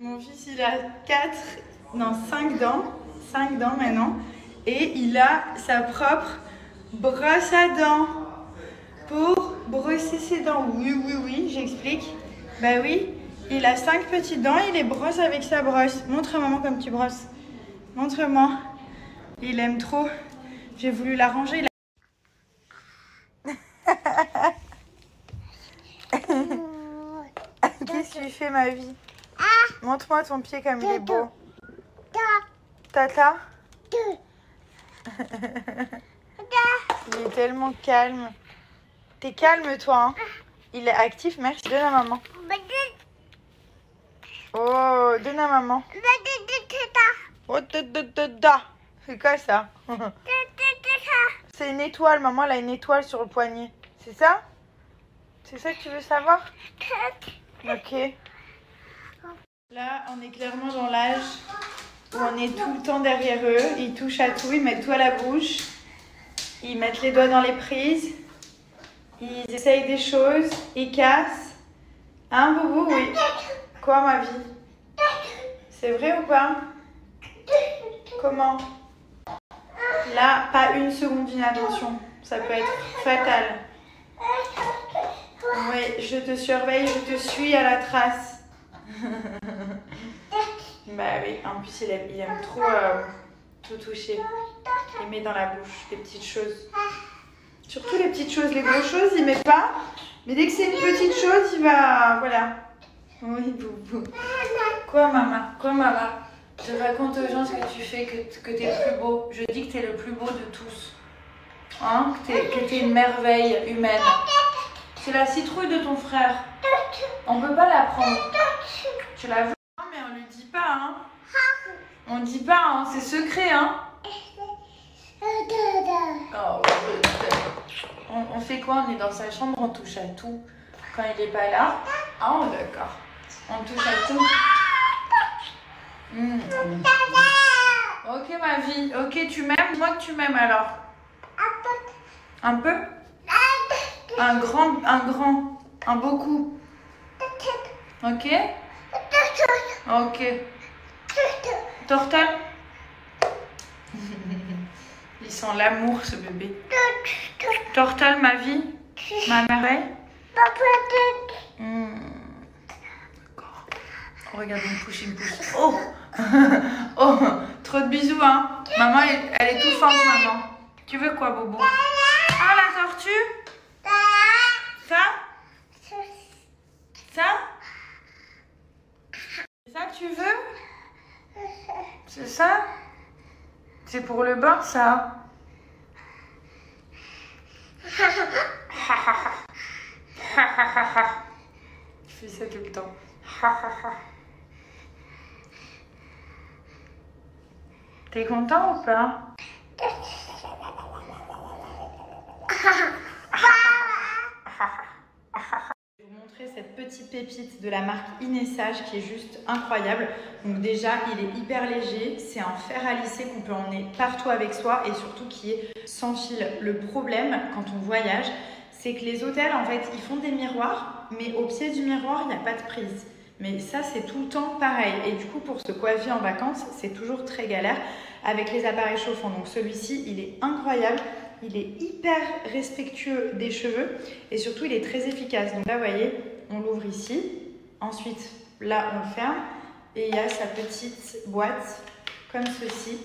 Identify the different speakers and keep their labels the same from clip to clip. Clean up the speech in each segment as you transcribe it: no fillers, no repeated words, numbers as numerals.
Speaker 1: Mon fils, il a 5 dents. 5 dents maintenant. Et il a sa propre brosse à dents pour brosser ses dents. Oui, j'explique. Bah oui, il a 5 petites dents, il les brosse avec sa brosse. Montre à maman comme tu brosses. Montre-moi. Il aime trop. J'ai voulu la ranger. Qu'est-ce que tu fais, ma vie? Montre-moi ton pied comme il est beau. Tata? Il est tellement calme. T'es calme, toi, hein? Il est actif, merci. Donne à maman. Oh, donne à maman. Oh, c'est quoi ça? C'est une étoile, maman, elle a une étoile sur le poignet. C'est ça? C'est ça que tu veux savoir? Ok. Là, on est clairement dans l'âge où on est tout le temps derrière eux. Ils touchent à tout, ils mettent tout à la bouche. Ils mettent les doigts dans les prises. Ils essayent des choses. Ils cassent. Hein, Boubou? Oui. Quoi, ma vie? C'est vrai ou pas? Comment? Là, pas une seconde d'inattention. Ça peut être fatal. Oui, je te surveille, je te suis à la trace. Bah oui, en plus il aime trop tout toucher. Il met dans la bouche des petites choses. Surtout les petites choses, les grosses choses il met pas. Mais dès que c'est une petite chose, il va... Voilà. Oui, Boubou. Quoi, maman? Quoi, maman? Je raconte aux gens ce que tu fais, que t'es le plus beau. Je dis que t'es le plus beau de tous. Hein? Que t'es une merveille humaine. C'est la citrouille de ton frère. On peut pas la prendre. Tu la veux? Non, mais on lui dit pas, hein. On dit pas, hein. C'est secret, hein. Oh, on fait quoi? On est dans sa chambre, on touche à tout. Quand il est pas là. Ah, oh, d'accord. On touche à tout. Ok, ma vie. Ok, tu m'aimes? Moi que tu m'aimes alors. Un peu? Un grand. Un beaucoup. Ok? Ok. Tortelle? Il sent l'amour, ce bébé. Tortelle, ma vie? Ma merveille? D'accord. Oh, regarde, il me pousse. Oh! Oh! Trop de bisous, hein? Maman, elle est toute forte, maman. Tu veux quoi, Bobo? Ah, la tortue? Ça? Ça? C'est ça que tu veux? C'est ça? C'est pour le bain, ça? Je fais ça tout le temps. T'es content ou pas? Je vais vous montrer cette petite pépite de la marque Inesage qui est juste incroyable. Donc déjà, il est hyper léger. C'est un fer à lisser qu'on peut emmener partout avec soi et surtout qui est sans fil. Le problème quand on voyage, c'est que les hôtels, en fait, ils font des miroirs, mais au pied du miroir, il n'y a pas de prise. Mais ça, c'est tout le temps pareil. Et du coup, pour se coiffer en vacances, c'est toujours très galère avec les appareils chauffants. Donc celui-ci, il est incroyable. Il est hyper respectueux des cheveux et surtout, il est très efficace. Donc là, vous voyez, on l'ouvre ici. Ensuite, là, on le ferme. Et il y a sa petite boîte, comme ceci,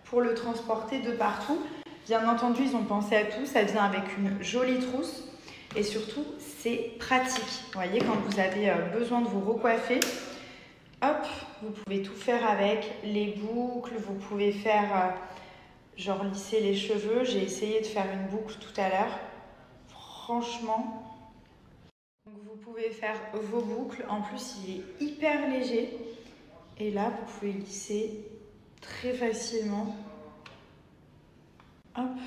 Speaker 1: pour le transporter de partout. Bien entendu, ils ont pensé à tout. Ça vient avec une jolie trousse. Et surtout, c'est pratique. Vous voyez, quand vous avez besoin de vous recoiffer, hop, vous pouvez tout faire avec. Les boucles, vous pouvez faire, genre lisser les cheveux. J'ai essayé de faire une boucle tout à l'heure. Franchement, donc vous pouvez faire vos boucles. En plus, il est hyper léger. Et là, vous pouvez lisser très facilement. Hop.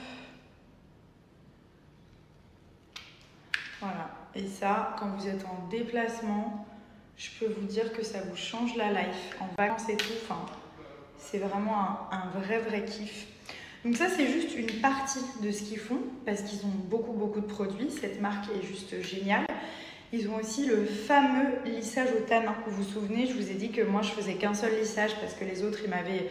Speaker 1: Voilà, et ça, quand vous êtes en déplacement, je peux vous dire que ça vous change la life. En vacances et tout, enfin, c'est vraiment un vrai kiff. Donc ça, c'est juste une partie de ce qu'ils font, parce qu'ils ont beaucoup de produits. Cette marque est juste géniale. Ils ont aussi le fameux lissage au tanin. Vous vous souvenez, je vous ai dit que moi je faisais qu'un seul lissage parce que les autres ils m'avaient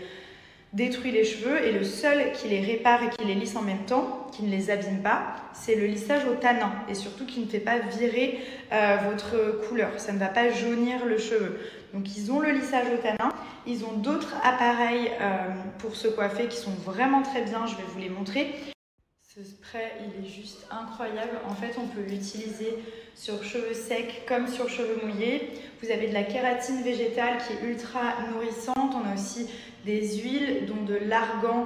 Speaker 1: détruit les cheveux, et le seul qui les répare et qui les lisse en même temps, qui ne les abîme pas, c'est le lissage au tanin, et surtout qui ne fait pas virer votre couleur, ça ne va pas jaunir le cheveu. Donc ils ont le lissage au tanin, ils ont d'autres appareils pour se coiffer qui sont vraiment très bien, je vais vous les montrer. Ce spray, il est juste incroyable. En fait, on peut l'utiliser sur cheveux secs comme sur cheveux mouillés. Vous avez de la kératine végétale qui est ultra nourrissante. On a aussi des huiles, dont de l'argan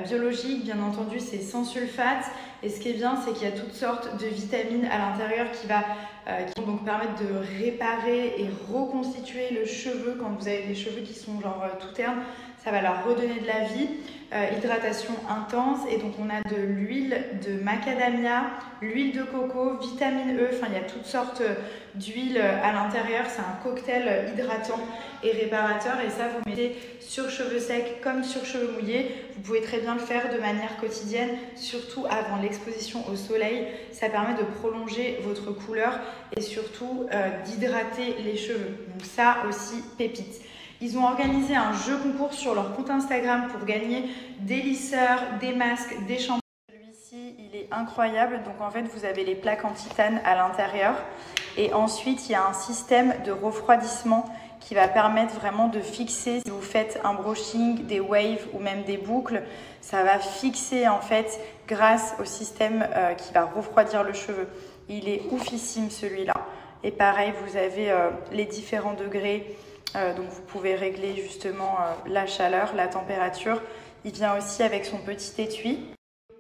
Speaker 1: biologique. Bien entendu, c'est sans sulfate. Et ce qui est bien, c'est qu'il y a toutes sortes de vitamines à l'intérieur qui vont donc permettre de réparer et reconstituer le cheveu. Quand vous avez des cheveux qui sont genre tout ternes, ça va leur redonner de la vie. Hydratation intense, et donc on a de l'huile de macadamia, l'huile de coco, vitamine E, enfin il y a toutes sortes d'huiles à l'intérieur. C'est un cocktail hydratant et réparateur, et ça vous mettez sur cheveux secs comme sur cheveux mouillés. Vous pouvez très bien le faire de manière quotidienne, surtout avant l'exposition au soleil. Ça permet de prolonger votre couleur et surtout d'hydrater les cheveux. Donc ça aussi, pépite. Ils ont organisé un jeu concours sur leur compte Instagram pour gagner des lisseurs, des masques, des shampoings. Celui-ci, il est incroyable. Donc en fait, vous avez les plaques en titane à l'intérieur. Et ensuite, il y a un système de refroidissement qui va permettre vraiment de fixer. Si vous faites un brushing, des waves ou même des boucles, ça va fixer en fait grâce au système qui va refroidir le cheveu. Il est oufissime celui-là. Et pareil, vous avez les différents degrés. Donc vous pouvez régler justement la chaleur, la température. Il vient aussi avec son petit étui.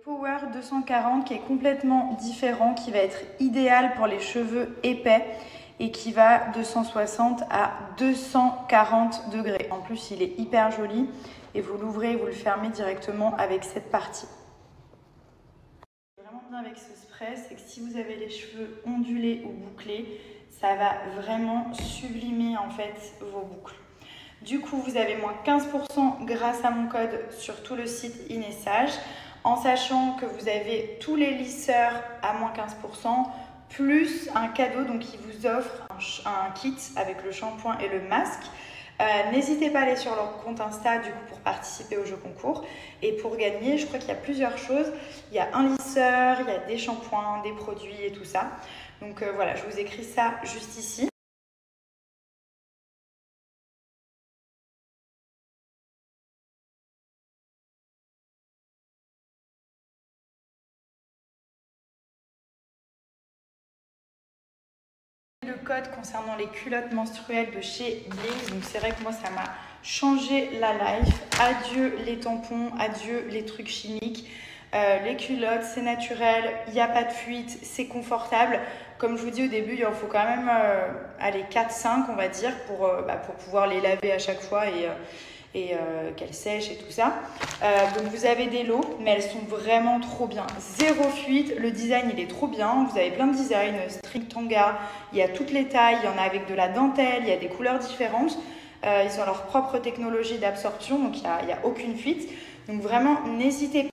Speaker 1: Power 240 qui est complètement différent, qui va être idéal pour les cheveux épais et qui va de 160 à 240 degrés. En plus, il est hyper joli et vous l'ouvrez et vous le fermez directement avec cette partie. Ce qui est vraiment bien avec ce spray, c'est que si vous avez les cheveux ondulés ou bouclés, ça va vraiment sublimer en fait vos boucles. Du coup, vous avez moins 15% grâce à mon code sur tout le site Inessage, en sachant que vous avez tous les lisseurs à moins 15%, plus un cadeau, donc ils vous offrent un kit avec le shampoing et le masque. N'hésitez pas à aller sur leur compte Insta du coup pour participer au jeu concours, et pour gagner, je crois qu'il y a plusieurs choses. Il y a un lisseur, il y a des shampoings, des produits et tout ça. Donc voilà, je vous écris ça juste ici. Le code concernant les culottes menstruelles de chez Bleez. Donc c'est vrai que moi ça m'a changé la life. Adieu les tampons, adieu les trucs chimiques. Les culottes, c'est naturel, il n'y a pas de fuite, c'est confortable. Comme je vous dis au début, il en faut quand même aller 4-5 on va dire pour pouvoir les laver à chaque fois et qu'elles sèchent et tout ça. Donc vous avez des lots, mais elles sont vraiment trop bien. Zéro fuite, le design il est trop bien. Vous avez plein de designs, string tanga, il y a toutes les tailles, il y en a avec de la dentelle, il y a des couleurs différentes. Ils ont leur propre technologie d'absorption, donc il n'y a aucune fuite. Donc vraiment, n'hésitez